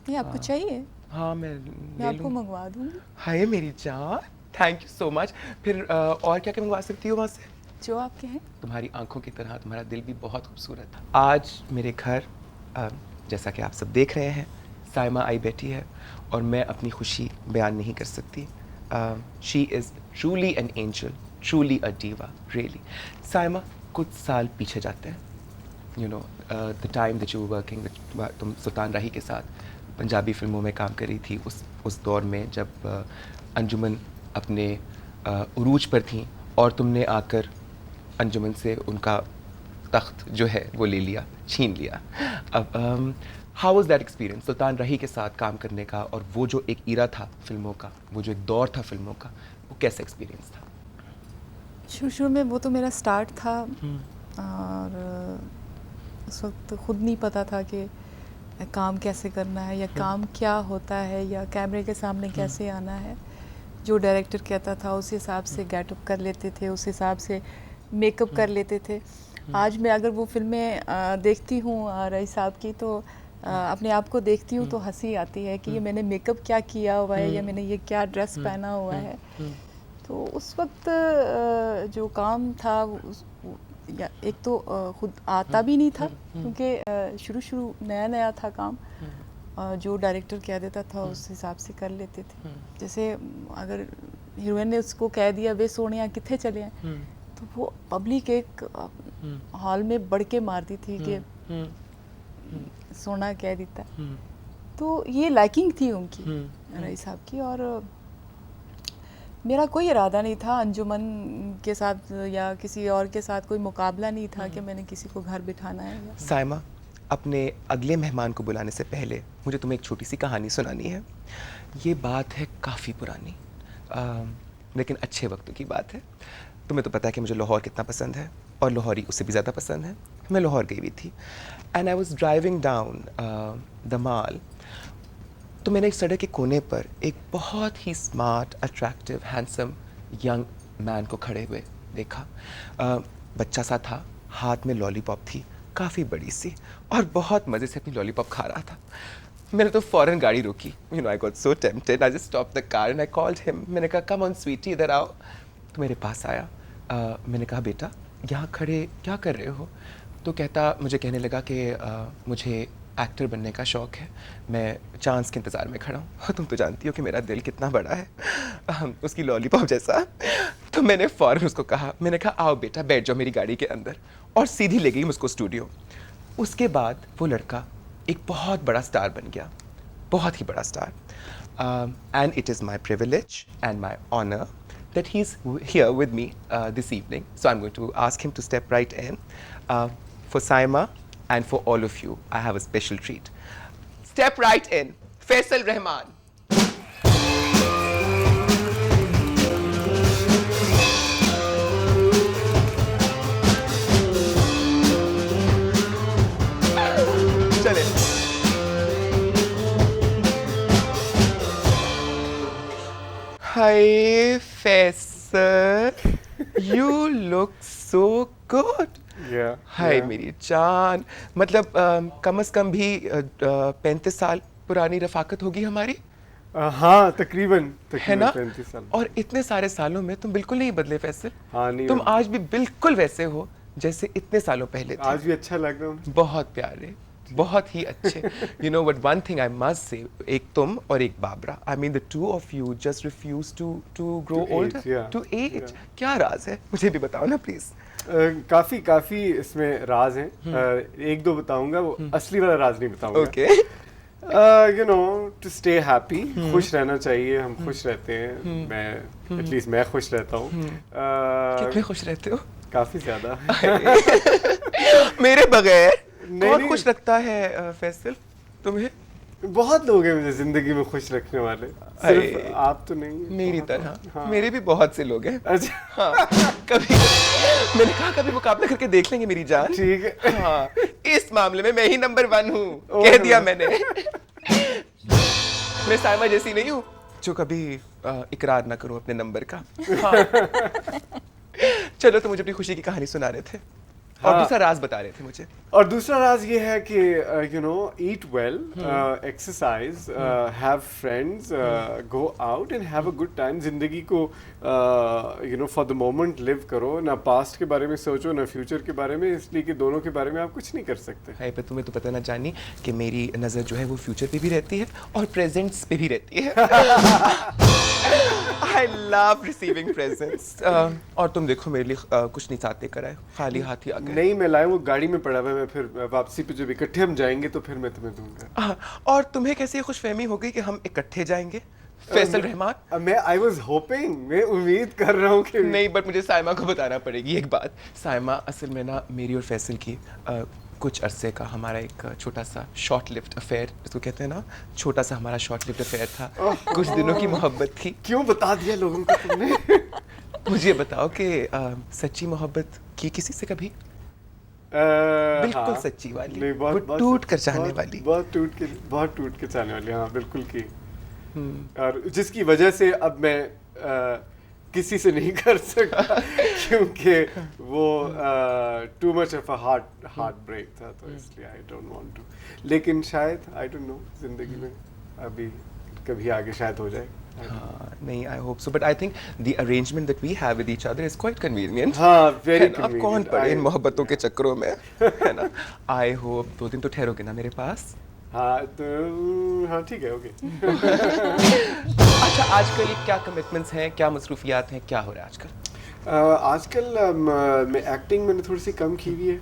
ये आपको चाहिए? हाँ मैं मैं ले आपको लूँ। मंगवा दूंगी। हाय मेरी जान, थैंक यू सो मच। फिर और क्या क्या मंगवा सकती हो वहाँ से? जो आपके हैं। तुम्हारी आंखों की तरह तुम्हारा दिल भी बहुत खूबसूरत है। आज मेरे घर जैसा कि आप सब देख रहे हैं, साइमा आई बैठी है और मैं अपनी खुशी बयान नहीं कर सकती। She is truly an angel, truly a diva, really. Saima, कुछ साल पीछे जाते हैं, you know the time that you were working, तुम सुल्तान राही के साथ पंजाबी फिल्मों में काम कर रही थी, उस दौर में जब अंजुमन अपने उरूज पर थी और तुमने आकर अंजुमन से उनका तख्त जो है वो ले लिया, छीन लिया। अब हाउ वाज दैट एक्सपीरियंस सुल्तान रही के साथ काम करने का, और वो जो एक ईरा था फिल्मों का, वो जो एक दौर था फिल्मों का, वो कैसा एक्सपीरियंस था? शुरू में वो तो मेरा स्टार्ट था, और उस वक्त खुद नहीं पता था कि काम कैसे करना है या काम क्या होता है या कैमरे के सामने कैसे आना है। जो डायरेक्टर कहता था उस हिसाब से गेटअप कर लेते थे, उस हिसाब से मेकअप कर लेते थे। आज मैं अगर वो फिल्में देखती हूँ रईस साहब की, तो अपने आप को देखती हूँ तो हंसी आती है कि ये मैंने मेकअप क्या किया हुआ है या मैंने ये क्या ड्रेस पहना हुआ है। तो उस वक्त जो काम था या एक तो खुद आता भी नहीं था, क्योंकि शुरू नया नया था काम। जो डायरेक्टर कह देता था उस हिसाब से कर लेते थे। जैसे अगर हीरोइन ने उसको कह दिया वे सोनिया किथे चले हैं, तो वो पब्लिक एक हॉल में बढ़ के मारती थी कि सोना कह देता। तो ये लाइकिंग थी उनकी, रईस साहब की। और मेरा कोई इरादा नहीं था अंजुमन के साथ या किसी और के साथ, कोई मुकाबला नहीं था कि मैंने किसी को घर बिठाना है। साइमा, अपने अगले मेहमान को बुलाने से पहले मुझे तुम्हें एक छोटी सी कहानी सुनानी है। ये बात है काफ़ी पुरानी, लेकिन अच्छे वक्तों की बात है। तुम्हें तो पता है कि मुझे लाहौर कितना पसंद है, और लाहौरी उससे भी ज़्यादा पसंद है। मैं लाहौर गई हुई थी, and I was driving down the mall, तो मैंने एक सड़क के कोने पर एक बहुत ही smart, attractive, handsome young man को खड़े हुए देखा। बच्चा सा था, हाथ में लॉलीपॉप थी, काफ़ी बड़ी सी, और बहुत मज़े से अपनी लॉलीपॉप खा रहा था। मैंने तो फ़ौरन गाड़ी रोकी, you know I got so tempted, I just stop the car and I called him. मैंने कहा कम ऑन स्वीटी, इधर आओ। तो मेरे पास आया। मैंने कहा बेटा यहाँ खड़े क्या कर रहे हो? तो कहता, मुझे कहने लगा कि मुझे एक्टर बनने का शौक़ है, मैं चांस के इंतज़ार में खड़ा हूँ। तुम तो जानती हो कि मेरा दिल कितना बड़ा है, उसकी लॉलीपॉप जैसा। तो मैंने फ़ौरन उसको कहा, मैंने कहा आओ बेटा बैठ जाओ मेरी गाड़ी के अंदर, और सीधी ले गई मुझको स्टूडियो। उसके बाद वो लड़का एक बहुत बड़ा स्टार बन गया, बहुत ही बड़ा star. And it is my privilege and my honour that he's here with me this evening. So I'm going to ask him to step right in. For Saima and for all of you, I have a special treat. Step right in, Faisal Rahman. चले। Hi, Faisal. You look so good. हाय मेरी जान, मतलब कम से कम भी 35 साल पुरानी रफाकत होगी हमारी। हाँ तकरीबन है ना? 35 साल। और इतने सारे सालों में तुम बिल्कुल नहीं बदले फैसल। हाँ नहीं, तुम आज भी बिल्कुल वैसे हो जैसे इतने सालों पहले थे। आज भी अच्छा लग रहा हूँ। बहुत प्यारे, बहुत ही अच्छे। You know what, one thing I must say, एक तुम और एक Babra, I mean the two of you just refuse to grow older, to age. क्या राज है, मुझे भी बताओ ना प्लीज। काफी इसमें राज हैं। एक दो बताऊंगा, वो असली वाला राज नहीं बताऊंगा। Okay. You know to stay happy, खुश रहना चाहिए। हम खुश रहते हैं, मैं एटलीस्ट मैं खुश रहता हूँ। कितने खुश रहते हो? काफी ज्यादा। मेरे बगैर कौन नहीं। खुश रखता है फैसल तुम्हें? बहुत लोग हैं मुझे जिंदगी में खुश रखने वाले, सिर्फ आप तो नहीं। मेरी बहुत तरह लोग। हाँ। मेरे भी बहुत से लोग हैं। अच्छा हाँ, कभी मैंने कहा कभी मुकाबला करके देख लेंगे मेरी जान। ठीक है। हाँ, इस मामले में मैं ही नंबर 1 हूँ, ओह, कह दिया मैंने। मैं साइमा जैसी नहीं हूँ जो कभी इकरार ना करूँ अपने नंबर का। हाँ। चलो, तो मुझे अपनी खुशी की कहानी सुना रहे थे। और हाँ। दूसरा राज बता रहे थे मुझे। और दूसरा राज ये है कि you know eat well, exercise, have friends, go out and have a good time. जिंदगी को you know for the moment live करो, ना पास्ट के बारे में सोचो ना फ्यूचर के बारे में, इसलिए कि दोनों के बारे में आप कुछ नहीं कर सकते। है पर तुम्हें तो पता ना जानी कि मेरी नज़र जो है वो फ्यूचर पे भी रहती है और प्रेजेंट्स पे भी रहती है। I love receiving presents. और तुम देखो मेरे लिए कुछ नहीं साथ लेकर आए, खाली हाथ ही आ गए। नहीं मैं लाया, वो गाड़ी में पड़ा हुआ है, मैं फिर वापसी पे जब इकट्ठे हम जाएंगे तो फिर मैं तुम्हें दूंगा। और तुम्हें कैसे ये खुशफहमी हो गई कि हम इकट्ठे जाएंगे? फैसल रहमान, मैं आई वॉज होपिंग, मैं उम्मीद कर रहा हूँ कि नहीं बट मुझे साइमा को बताना पड़ेगी एक बात। साइमा असल में ना मेरी और फैसल की कुछ अरसे का हमारा एक छोटा सा शॉर्ट लिव्ड अफेयर, जिसको कहते हैं ना, छोटा सा हमारा शॉर्ट लिव्ड अफेयर था। कुछ दिनों की मोहब्बत थी। क्यों बता दिया लोगों को तुमने? मुझे बताओ कि सच्ची मोहब्बत की किसी से कभी? बिल्कुल हाँ। सच्ची वाली, नहीं, वो टूट कर जाने वाली। बहुत टूट के जाने वाली, हाँ बिल्कुल की। और जिसकी वजह से अब मैं किसी से नहीं कर सकता क्योंकि वो too much of a heartbreak था, तो इसलिए आई डोंट वांट टू। लेकिन शायद आई डोंट नो जिंदगी में अभी कभी आगे शायद हो जाए। हाँ, नहीं, I hope so, but I think the arrangement that we have with each other is quite convenient. हाँ, very है ना? अब convenient. कौन पड़े इन I- मोहब्बतों के चक्करों में, है ना? I hope 2 दिन तो ठहरोगे ना मेरे पास? हाँ तो हाँ ठीक है, ओके। अच्छा, आजकल क्या कमिटमेंट्स हैं, क्या मसरूफियात हैं, क्या हो रहा है आजकल? आजकल मैं एक्टिंग मैंने थोड़ी सी कम की हुई है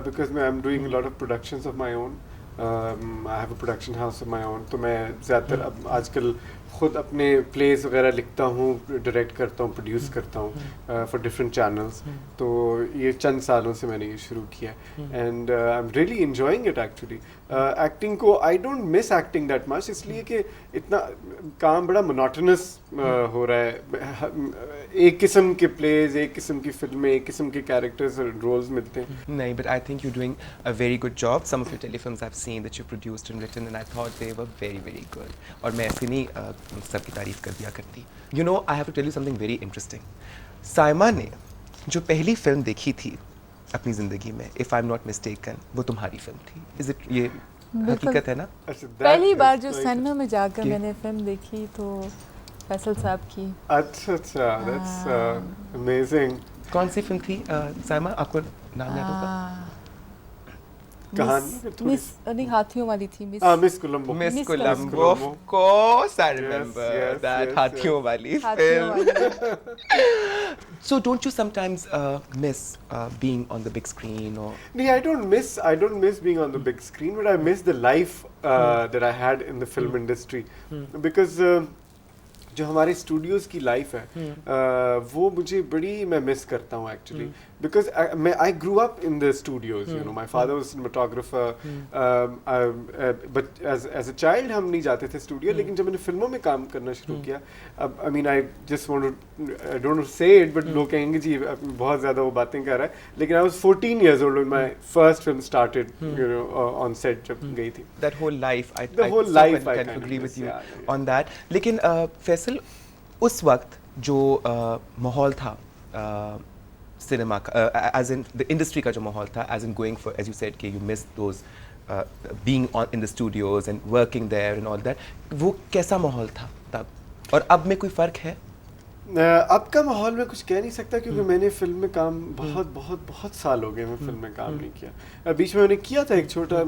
बिकॉज मैं I am doing lot of productions of my own. I have a production house of my own, तो मैं ज़्यादातर अब आजकल खुद अपने प्लेस वगैरह लिखता हूँ, डायरेक्ट करता हूँ, प्रोड्यूस करता हूँ फॉर डिफरेंट चैनल्स। तो ये चंद सालों से मैंने ये शुरू किया and I am really enjoying it actually. Acting को I don't miss acting that much, इसलिए कि इतना काम बड़ा मोनोटोनस हो रहा है। एक किस्म के प्लेज, एक किस्म की फिल्में, एक किस्म के कैरेक्टर्स और रोल्स मिलते हैं। नहीं, but I think you're doing a very good job. Some of your telefilms I've seen that you produced and written, and I thought they were very, very good. और मैं ऐसे नहीं सबकी तारीफ कर दिया करती। You know, I have to tell you something very interesting. Saima ने जो पहली फिल्म देखी थी अपनी ज़िंदगी में, if I'm not mistaken, वो तुम्हारी फिल्म थी। Is it ये हकीकत है ना? अच्छा, that पहली is बार जो like- सिनेमा में जाकर कि- मैंने फिल्म देखी तो फैसल साहब की। अच्छा, that's amazing। कौन सी फिल्म थी साइमा, आपको नाम याद होगा? कहानी फिर थोड़ी- मिस नहीं, हाथियों वाली थी miss. Miss Colombo. Miss Miss Colombo, Colombo. of course I remember yes, that yes, हाथियों वाली हाथियों film. वाली। So don't you sometimes miss being on the big screen or? No, I don't miss being on the big screen, but I miss the life that I had in the film industry because जो हमारे Studios की life है वो मुझे बड़ी मैं miss करता हूँ actually, because I grew up in the studios, you know my father was cinematographer, but as a child हम नहीं जाते थे स्टूडियो, लेकिन जब मैंने फिल्मों में काम करना शुरू किया, अब I mean I just want don't say it, but लोग कहेंगे जी बहुत ज़्यादा वो बातें कर रहा है, लेकिन I was 14 years old when my first film started, you know, on set जब गई थी। That whole life, The whole so life I can kind of agree miss, with you yeah. on that. लेकिन फैसल, उस वक्त जो माहौल था cinema का, as in the industry का जो माहौल था, as in going for, as you said कि you missed those being on in the studios and working there and all that, वो कैसा माहौल था तब और अब में कोई फ़र्क है? अब का माहौल में कुछ कह नहीं सकता क्योंकि मैंने फिल्म में काम बहुत साल हो गए मैं फिल्म में काम नहीं किया। बीच में मैंने किया था एक छोटा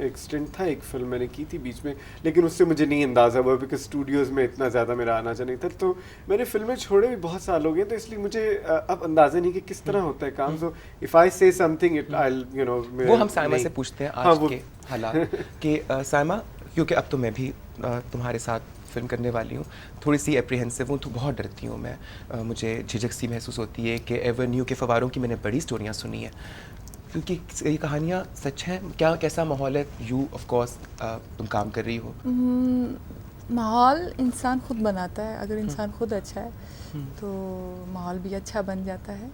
एक स्टिंट था, एक फिल्म मैंने की थी बीच में, लेकिन उससे मुझे नहीं अंदाज़ा हुआ बिकॉज स्टूडियोज़ में इतना ज़्यादा मेरा आना जाना नहीं था। तो मैंने फिल्में छोड़े भी बहुत साल हो गए, तो इसलिए मुझे अब अंदाज़ा नहीं कि किस तरह होता है काम। सो इफ़ आई से something it I you know, वो हम साइमा से पूछते हैं आज के हालात कि साइमा, क्योंकि अब तो मैं भी तुम्हारे साथ फिल्म करने वाली हूँ, थोड़ी सी एप्रीहेंसिव हूँ, तो बहुत डरती हूँ मैं, मुझे झिझक सी महसूस होती है कि एवेन्यू के फवारों की मैंने बड़ी स्टोरियाँ सुनी हैं, क्योंकि ये कहानियाँ सच हैं क्या, कैसा माहौल है? यू ऑफ कोर्स तुम काम कर रही हो। माहौल इंसान खुद बनाता है, अगर इंसान खुद अच्छा है तो माहौल भी अच्छा बन जाता है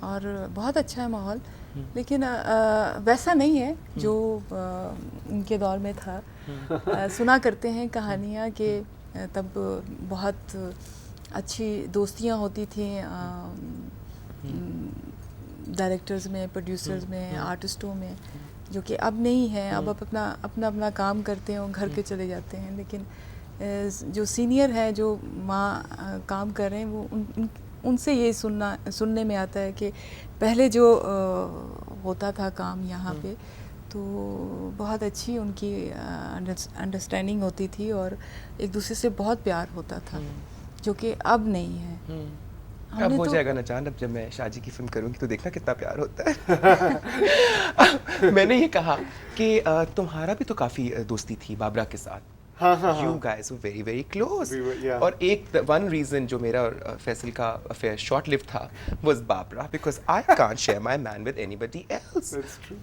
और बहुत अच्छा है माहौल, लेकिन वैसा नहीं है जो उनके दौर में था। सुना करते हैं कहानियाँ कि तब बहुत अच्छी दोस्तियाँ होती थी डायरेक्टर्स में, प्रोड्यूसर्स में, आर्टिस्टों में, जो कि अब नहीं है। अब अपना अपना काम करते हैं और घर के चले जाते हैं। लेकिन जो सीनियर है, जो माँ काम कर रहे हैं, वो उनसे ये सुनने में आता है कि पहले जो होता था काम यहाँ पे, तो बहुत अच्छी उनकी अंडरस्टैंडिंग होती थी और एक दूसरे से बहुत प्यार होता था, जो कि अब नहीं है। अब हो जाएगा ना जान, अब जब मैं शाहजी की फिल्म करूंगी तो देखना कितना प्यार होता है। मैंने ये कहा कि तुम्हारा भी तो काफ़ी दोस्ती थी बाबरा के साथ। You guys were very very close. Yeah. और एक one reason जो मेरा और फैसल का affair short lived था was Babra, because I can't share my man with anybody else. That's true.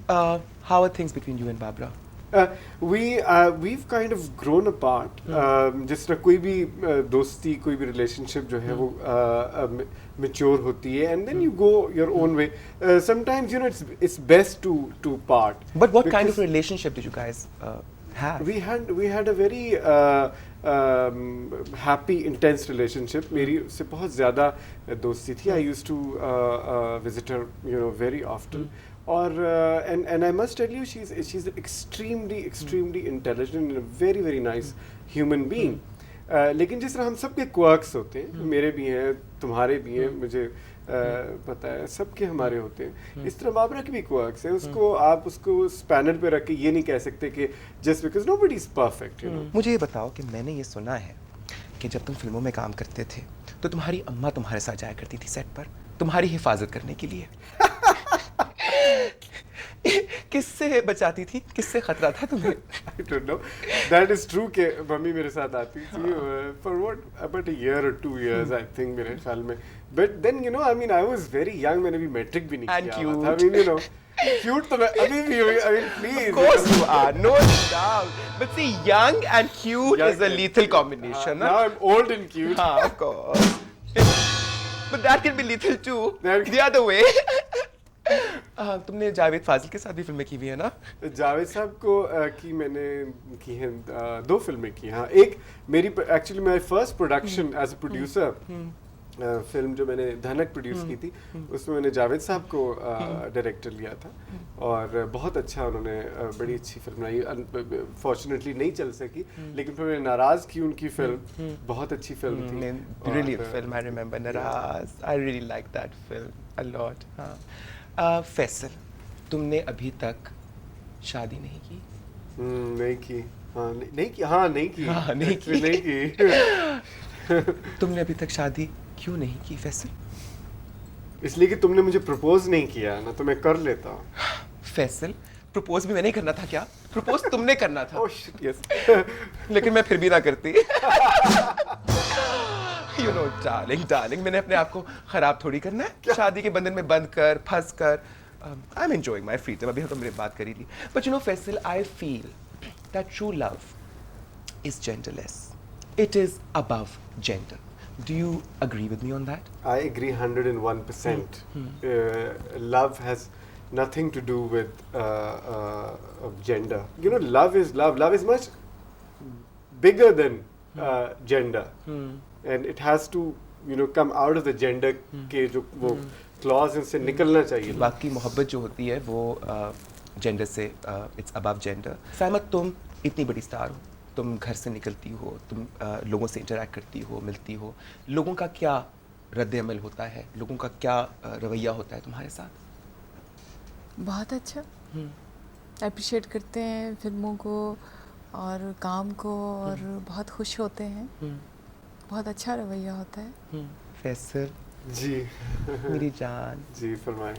How are things between you and Babra? We've kind of grown apart. जिस तरह कोई भी दोस्ती, कोई भी relationship जो है वो mature होती है, and then you go your own way. Sometimes you know it's best to part. But what kind of relationship did you guys have? We had a very happy, intense relationship. मेरी उससे बहुत ज़्यादा दोस्ती थी. I used to visit her, you know, very often. और and I must tell you, she's extremely intelligent and a very nice human being. लेकिन जिस तरह हम सबके quirks होते हैं, मेरे भी हैं, तुम्हारे भी हैं, मुझे पता है, सबके हमारे होते हैं, इस तरह बाबरा की भी quirks है. उसको आप उसको स्पैनर पे रख के ये नहीं कह सकते कि just because nobody is perfect, you know. मुझे ये बताओ कि मैंने ये सुना है कि जब तुम फिल्मों में काम करते थे तो तुम्हारी अम्मा तुम्हारे साथ जाया करती थी सेट पर तुम्हारी हिफाजत करने के लिए. किससे बचाती थी, किससे खतरा था तुम्हें? I don't know. That is true कि मम्मी मेरे साथ आती थी for what about a year or 2 years I think मेरे ख्याल में. But then you know, I mean, I was very young. मैंने भी मैट्रिक भी नहीं And किया cute. था. I mean, you know, cute तो मैं अभी भी हूँ. I mean, please. Of course you are, no doubt. But see, young and cute Young is a and lethal cute. combination. Now I'm old and cute. हाँ, of course. But that can be lethal too. That- The other way. तुमने जावेद फाजिल के साथ भी फिल्में की हुई है ना? जावेद साहब को की मैंने की हैं 2 फिल्में की. हाँ, एक मेरी actually my first production as a producer film जो मैंने धनक प्रोड्यूस की थी, उसमें मैंने जावेद साहब को डायरेक्टर लिया था और बहुत अच्छा उन्होंने बड़ी अच्छी फिल्म बनाई. फॉर्चुनेटली नहीं चल सकी, लेकिन फिर मैंने नाराज की उनकी फिल्म, बहुत अच्छी फिल्म थी. Brilliant film, I remember Naraz. I really like that film a lot. हाँ. फैसल, तुमने अभी तक शादी नहीं की? नहीं की. हाँ नहीं की. हाँ नहीं की. हाँ, नहीं की. नहीं की. तुमने अभी तक शादी क्यों नहीं की फैसल? इसलिए कि तुमने मुझे प्रपोज नहीं किया ना, तो मैं कर लेता. फैसल, प्रपोज भी मैंने करना था क्या? प्रपोज तुमने करना था. Oh shit, yes. लेकिन मैं फिर भी ना करती. You know, darling, मैंने अपने आप को खराब थोड़ी करना है. शादी के बंधन में बंध कर, फंस कर. I'm enjoying my freedom. अभी तो मेरी बात करी थी. But you know, Faisal, I feel that true love is genderless. It is above gender. Do you agree with me on that? I agree 101%. Love has nothing to do with gender. You know, love is love. Love is much bigger than gender. And it has to, you know, come out of the gender के जो वो clause से निकलना चाहिए. बाकी मोहब्बत जो होती है वो जेंडर से इट्स अबव जेंडर. फहमत, तुम इतनी बड़ी स्टार हो, तुम घर से निकलती हो, तुम लोगों से इंटरेक्ट करती हो, मिलती हो, लोगों का क्या रद्द अमल होता है, लोगों का क्या रवैया होता है तुम्हारे साथ? बहुत अच्छा. अप्रिशिएट करते हैं फिल्मों को और काम को और बहुत खुश होते हैं. बहुत अच्छा रवैया होता है. फैसल जी. मेरी जान, जी फरमाएं.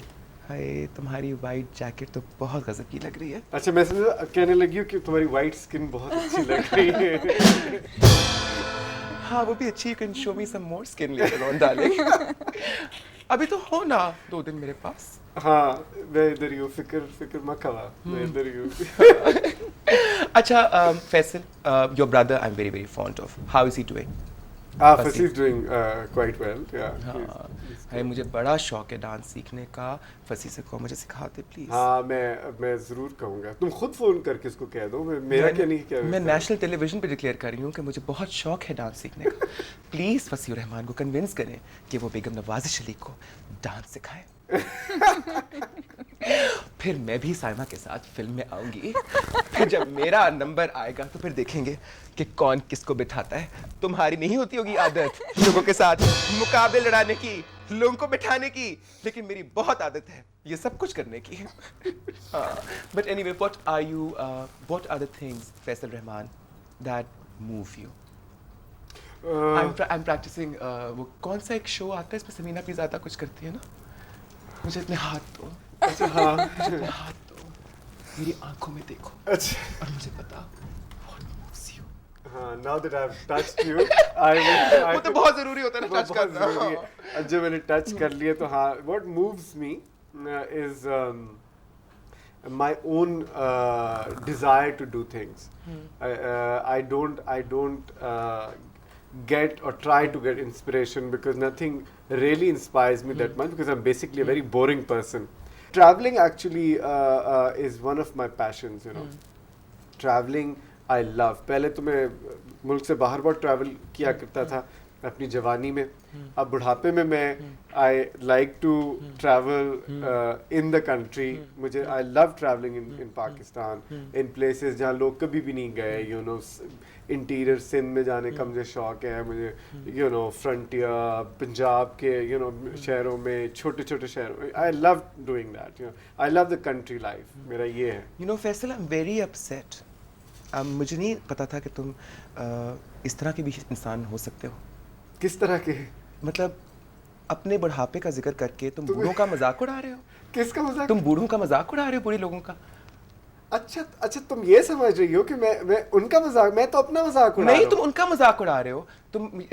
हाय, तुम्हारी वाइट जैकेट तो बहुत गजब की लग रही है. अच्छा, मैं समझा कहने लगी हूँ कि तुम्हारी वाइट स्किन बहुत अच्छी लग रही है. हाँ, वो भी अच्छी. You can show me some more skin later on darling. अभी तो हो ना 2 दिन मेरे पास. हाँ, मैं इधर ही हूँ. फिक्र मत खवा, मैं इधर ही हूँ. अच्छा, Faisal, your brother I am very very fond of. How is he doing? Fasi is doing quite well. Yeah. हाँ, है, मुझे बड़ा शौक है डांस सीखने का. फसी से कहो मुझे सिखाते प्लीज. हाँ, मैं ज़रूर कहूँगा. तुम खुद फ़ोन करके इसको कह दो. मेरा क्या नहीं क्या. मैं नेशनल टेलीविजन पे डिक्लेयर कर रही हूँ कि मुझे बहुत शौक है डांस सीखने का. प्लीज फसी रहमान को कन्विंस करें कि वो बेगम नवाज़िश अली को डांस सिखाएं. फिर मैं भी साइमा के साथ फिल्म में आऊंगी। फिर जब मेरा नंबर आएगा तो फिर देखेंगे कि कौन किसको बिठाता है। तुम्हारी नहीं होती होगी आदत लोगों के साथ मुकाबले लड़ाने की, लोगों को बिठाने की, लेकिन मेरी बहुत आदत है ये सब कुछ करने की। But anyway, what are the things, Faisal Rahman, that move you? I'm practicing वो कौन सा एक शो आता है इसमें समीना पिज़ादा कुछ करती है ना, मुझे इतने हाथ दो, अच्छा हाँ मुझे इतने हाथ दो, मेरी आंखों में देखो अच्छा और मुझे बता what moves you? हाँ now that I've touched you I वो तो बहुत जरूरी होता है ना टच बहुत जरूरी करना। है। अब जब मैंने टच कर लिया तो हाँ what moves me is my own desire to do things. I don't get or try to get inspiration because nothing really inspires me that much because I'm basically a very boring person. Traveling actually is one of my passions, you know. Traveling I love. पहले तो मैं मुल्क से बाहर बहुत travel किया करता था अपनी जवानी में। अब बुढ़ापे में मैं I like to travel in the country. मुझे I love traveling in Pakistan, in places जहाँ लोग कभी भी नहीं गए, you know, इंटीरियर सिंध में जाने का मुझे शौक है। मुझे you know फ्रंटियर पंजाब के you know शहरों में, छोटे छोटे शहरों में I love doing that, you know. I love the country life. मेरा ये है। You know Faisal, I'm very upset. मुझे नहीं पता था कि तुम इस तरह के भी इंसान हो सकते हो। किस तरह के? मतलब अपने बुढ़ापे का जिक्र करके तुम बूढ़ों का मजाक उड़ा रहे हो। किसका मजाक? तुम बूढ़ों का मजाक उड़ा रहे हो, बूढ़े लोगों का। अच्छा अच्छा, तुम ये समझ रही हो कि मैं उनका मजाक, मैं तो अपना मजाक उड़ा रहा नहीं, हूँ। तुम उनका मजाक उड़ा रहे हो।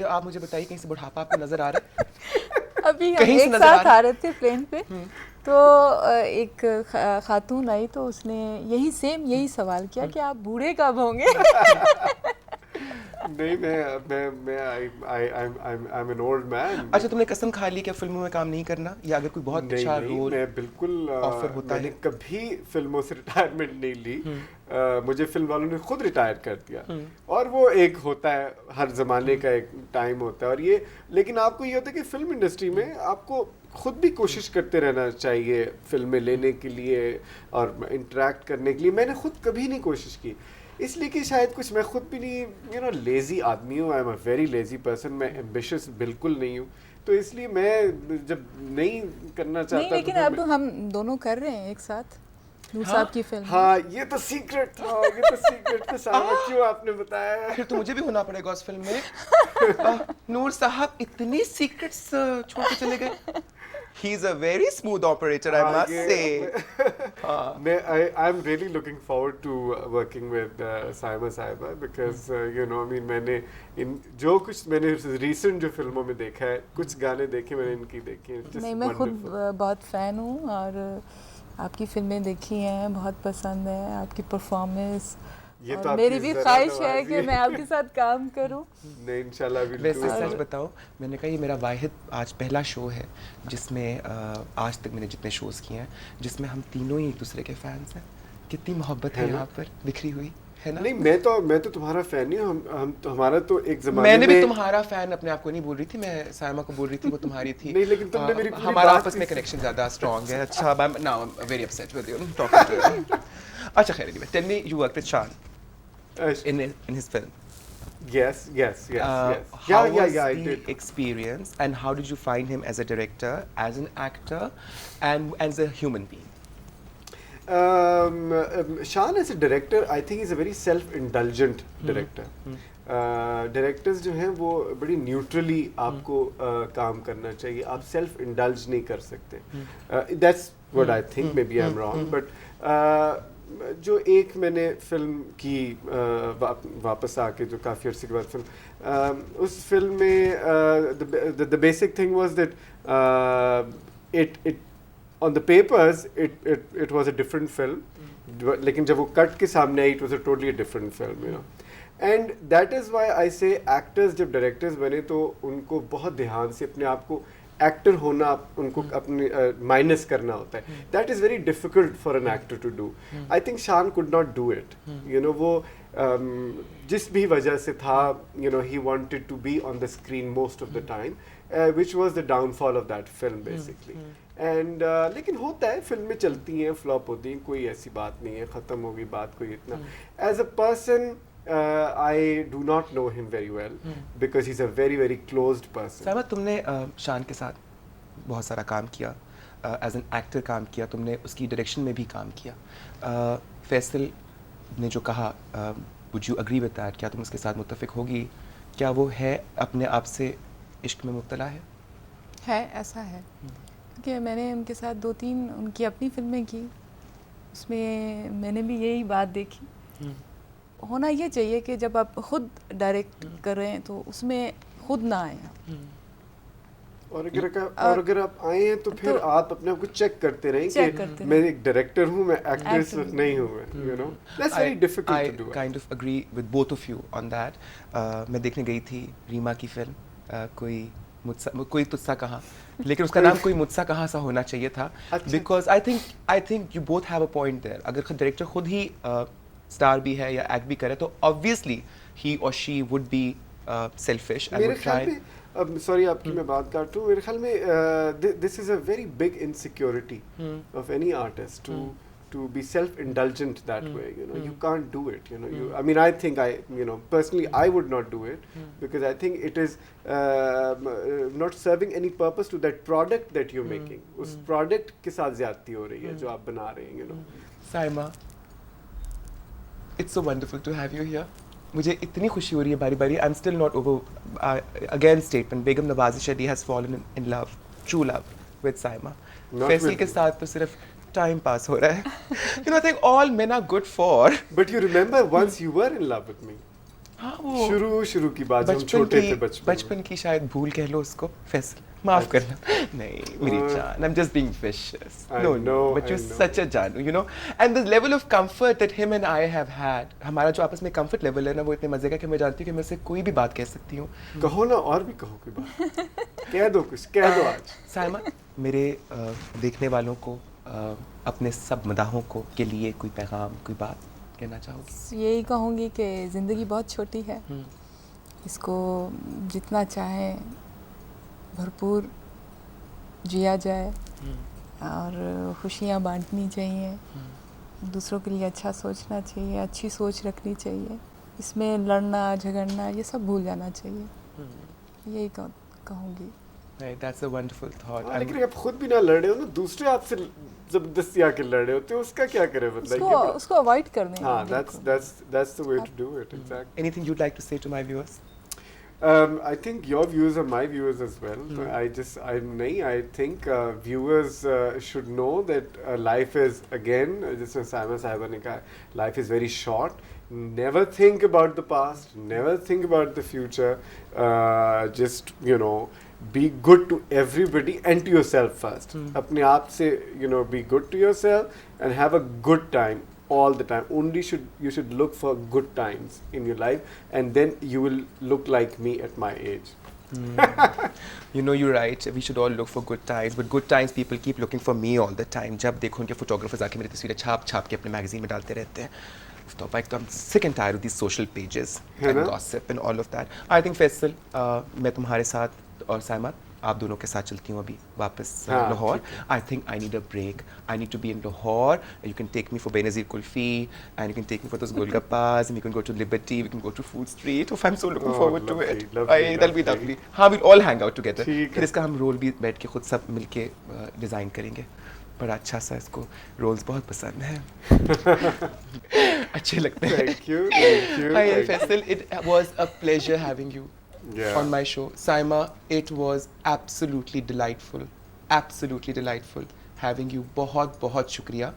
आप मुझे बताइए कहीं से बुढ़ापा आपको नजर आ रहा है? अभी हम कहीं से एक नजर आ साथ रहा आ रहे थे प्लेन पे, तो एक खातून आई तो उसने यही सवाल किया कि आप बूढ़े कब होंगे? नहीं, I'm an old man. अच्छा, तुमने कसम खा ली कि फिल्मों में काम नहीं करना, या अगर कोई बहुत अच्छा रोल मैं बिल्कुल ऑफर होता मैंने है? कभी फिल्मों से रिटायरमेंट नहीं ली। मुझे फिल्म वालों ने खुद रिटायर कर दिया, और वो एक होता है, हर जमाने का एक टाइम होता है। और ये, लेकिन आपको ये होता है कि फिल्म इंडस्ट्री में आपको खुद भी कोशिश करते रहना चाहिए फिल्में लेने के लिए और इंटरेक्ट करने के लिए। मैंने खुद कभी नहीं कोशिश की, इसलिए कि शायद कुछ मैं खुद भी नहीं, यू नो, लेजी आदमी हूँ। I am a very lazy person. मैं एम्बिशियस बिल्कुल नहीं हूँ, तो इसलिए मैं जब नहीं करना चाहता नहीं, लेकिन अब हम दोनों कर रहे हैं एक साथ नूर साहब की फिल्म। हाँ, ये तो सीक्रेट था, ये तो सीक्रेट था। सामा, क्यों आपने बताया? फिर तो मुझे भी होना पड़ेगा उस फिल्म में। नूर साहब इतनी सीक्रेट्स छोड़ के चले गए। He is a very smooth operator, I must say. I'm really looking forward to working with Saima Saiba because you know, I mean, मैंने जो कुछ मैंने recent जो फिल्मों में देखा है, कुछ गाने देखे मैंने इनकी देखी हैं। नहीं, मैं खुद बहुत फ़ैन हूँ और आपकी फिल्में देखी हैं, बहुत पसंद है आपकी परफॉर्मेंस। और मेरी भी ख्वाहिश है कि मैं आपके साथ काम करूं। नहीं, इंशाल्लाह भी। वैसे सच बताओ, मैंने कहा ये मेरा वाहिद आज पहला शो है जिसमें आज तक मैंने जितने शोज़ किए हैं जिसमें हम तीनों ही एक दूसरे के फैंस हैं। कितनी मोहब्बत है यहाँ पर बिखरी हुई है ना? नहीं, मैं तो तुम्हारा फैन ही हूँ। हम हमारा तो एक ज़माने में, मैंने भी तुम्हारा फैन अपने आप को नहीं बोल रही थी, मैं साइमा को बोल रही थी, वो तुम्हारी थी। नहीं, लेकिन तुमने मेरी पूरी हमारा बात आपस में कनेक्शन ज़्यादा स्ट्रॉन्ग है। अच्छा, now I am very upset with you talking to you. अच्छा, खैर, anyway, tell me, you work with Shan in his film. Yes. How was I the did. experience, and how did you find him as a director, as an actor, and as a human being? Shan as a director, I think he's a very self-indulgent director. Directors जो हैं वो बड़ी neutrally आपको काम करना चाहिए, आप self indulge नहीं कर सकते। That's what I think, maybe I am wrong, but जो एक मैंने फिल्म की वापस आके, जो काफ़ी अर्से के बाद फिल्म, उस फिल्म में the basic thing was that it on the papers it was a different film, लेकिन जब वो कट के सामने आई, it was a totally different film, you know. And that is why I say actors जब directors बने तो उनको बहुत ध्यान से अपने आप को एक्टर होना, उनको अपने माइनस करना होता है। That is very difficult for an actor to do. I think Shan could not do it, you know. वो जिस भी वजह से था, you know, he wanted to be on the screen most of the time, which was the downfall of that film basically. And लेकिन होता है, फिल्में चलती हैं, फ्लॉप होती हैं, कोई ऐसी बात नहीं है, ख़त्म हो गई बात, कोई इतना. As a person I do not know him very well because he is a very very closed person. Sahiba, तुमने शान के साथ बहुत सारा काम किया, एज एन एक्टर काम किया, तुमने उसकी डायरेक्शन में भी काम किया. फैसल ने जो कहा, would you agree with that? क्या तुम उसके साथ मुत्तफिक होगी? क्या वो है अपने आप से इश्क में मुब्तला है? ऐसा है क्योंकि मैंने उनके साथ 2-3 उनकी अपनी फिल्में की, उसमें मैंने भी यही बात देखी. होना ये चाहिए कि जब आप खुद डायरेक्ट कर रहे हैं तो उसमें खुद ना आए आप. और अगर आप आए हैं तो फिर आप अपने आप को चेक करते रहें कि मैं एक डायरेक्टर हूँ, मैं एक्ट्रेस नहीं हूँ, you know. That's very difficult to do. I kind of agree with both of you on that. मैं देखने गई थी रीमा की फिल्म, कोई तुझसा कहाँ, लेकिन उसका नाम कोई मुझसा कहाँ सा होना चाहिए था. Because I think you both have a point there. अगर डायरेक्टर खुद ही स्टार भी है या एक्ट भी करे तो ऑब्वियसली ही और she would be selfish and would try. अब सॉरी आपकी मैं बात काटूं, मेरे ख्याल में this is a very big insecurity of any artist to be self-indulgent that way, you know. You can't do it, you know. I mean, I think personally I would not do it because I think it is not serving any purpose to that product that you're making. उस product के साथ ज़्यादती हो रही है जो आप बना रहे हैं, you know. Saima, it's so wonderful to have you here. मुझे इतनी खुशी हो रही है बारी बारी. I'm still not over. Again statement, Begum Nawazi Shetty has fallen in love, true love with Saima. Faisal के साथ तो सिर्फ टाइम पास हो रहा है. You know, I think all men are good for. But you remember once you were in love with me. हाँ, वो शुरू की बात जब हम छोटे थे, बचपन की शायद भूल कह लो उसको. फैसल माफ करना. नहीं मेरी जान, I'm just being vicious. No, but you're such a जानू, you know. And the level of comfort that him and I have had, हमारा जो आपस में comfort level है ना, वो इतने मजे का कि मैं जानती हूँ कि मैं उससे कोई भी बात कह सकती हूँ. कहो ना, और भी कहो कोई बात. कह दो कुछ, कह दो आज. साइमा, मेरे देखने वालों को, अपने सब मदाहों को के लिए कोई पैगाम, कोई बात कहना चाहोगी? यही कहूँगी कि ज़िंदगी बहुत छोटी है, इसको जितना चाहे भरपूर जिया जाए और खुशियाँ बांटनी चाहिए, दूसरों के लिए अच्छा सोचना चाहिए, अच्छी सोच रखनी चाहिए. इसमें लड़ना झगड़ना ये सब भूल जाना चाहिए. यही कहूँगी. That's a wonderful thought. लेकिन आप खुद भी ना लड़ रहे हो ना, दूसरे आपसे जबरदस्ती आके लड़ रहे होते हो, उसका क्या करे बंदा? उसको अवॉइड करने. हाँ, that's the way to do it. Exactly. Anything you'd like to say to my viewers? I think your viewers are my viewers as well. I think viewers should know that life is, again, just as Saima Sahiba ne kaha, life is very short. Never think about the past. Never think about the future. Just, you know, be good to everybody and to yourself first. अपने आप से, you know, be good to yourself and have a good time all the time. You should look for good times in your life, and then you will look like me at my age. You know, you're right. We should all look for good times, but good times people keep looking for me all the time. जब देखो उनके photographers आके मेरी तस्वीरें छाप के अपने magazine में डालते रहते हैं. तो I'm sick and tired of these social pages and gossip and all of that. I think Faisal, मैं तुम्हारे साथ और साइमा, आप दोनों के साथ चलती हूँ अभी वापस Lahore. I think I need a break. I need to be in Lahore. You can take me for Benazir Kulfi, and you can take me for those Golgappas, and we can go to Liberty, we can go to Food Street. I'm so looking forward to it. That'll be lovely. हाँ, we'll all hang out together. फिर इसका हम role भी बैठ के खुद सब मिलके डिज़ाइन करेंगे. बड़ा अच्छा सा, इसको रोल्स बहुत पसंद हैं. अच्छे लगते हैं. Thank you. Hi Faisal, it was a pleasure having you on my show. Saima, it was absolutely delightful having you. बहुत शुक्रिया.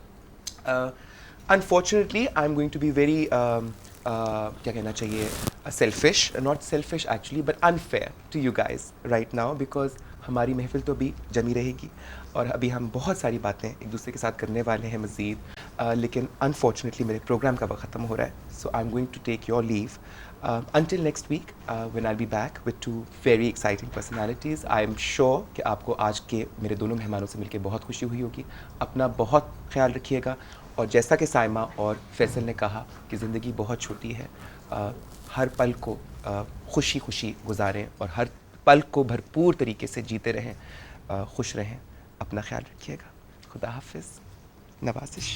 Unfortunately, I'm going to be very क्या कहना चाहिए, selfish, not selfish actually, but unfair to you guys right now, because हमारी महफिल तो अभी जमी रहेगी और अभी हम बहुत सारी बातें एक दूसरे के साथ करने वाले हैं मज़ीद. लेकिन अनफॉर्चुनेटली मेरे प्रोग्राम का वक्त ख़त्म हो रहा है. So I am going to take your leave until next week when I'll be back with two very exciting personalities. I am sure कि आपको आज के मेरे दोनों मेहमानों से मिलकर बहुत खुशी हुई होगी. अपना बहुत ख्याल रखिएगा, और जैसा कि साइमा और फैसल ने कहा कि ज़िंदगी बहुत छोटी है, हर पल को खुशी खुशी गुजारें और हर पल को भरपूर तरीके से जीते रहें, खुश रहें, अपना ख्याल रखिएगा। खुदा हाफिज़। नवाजिश।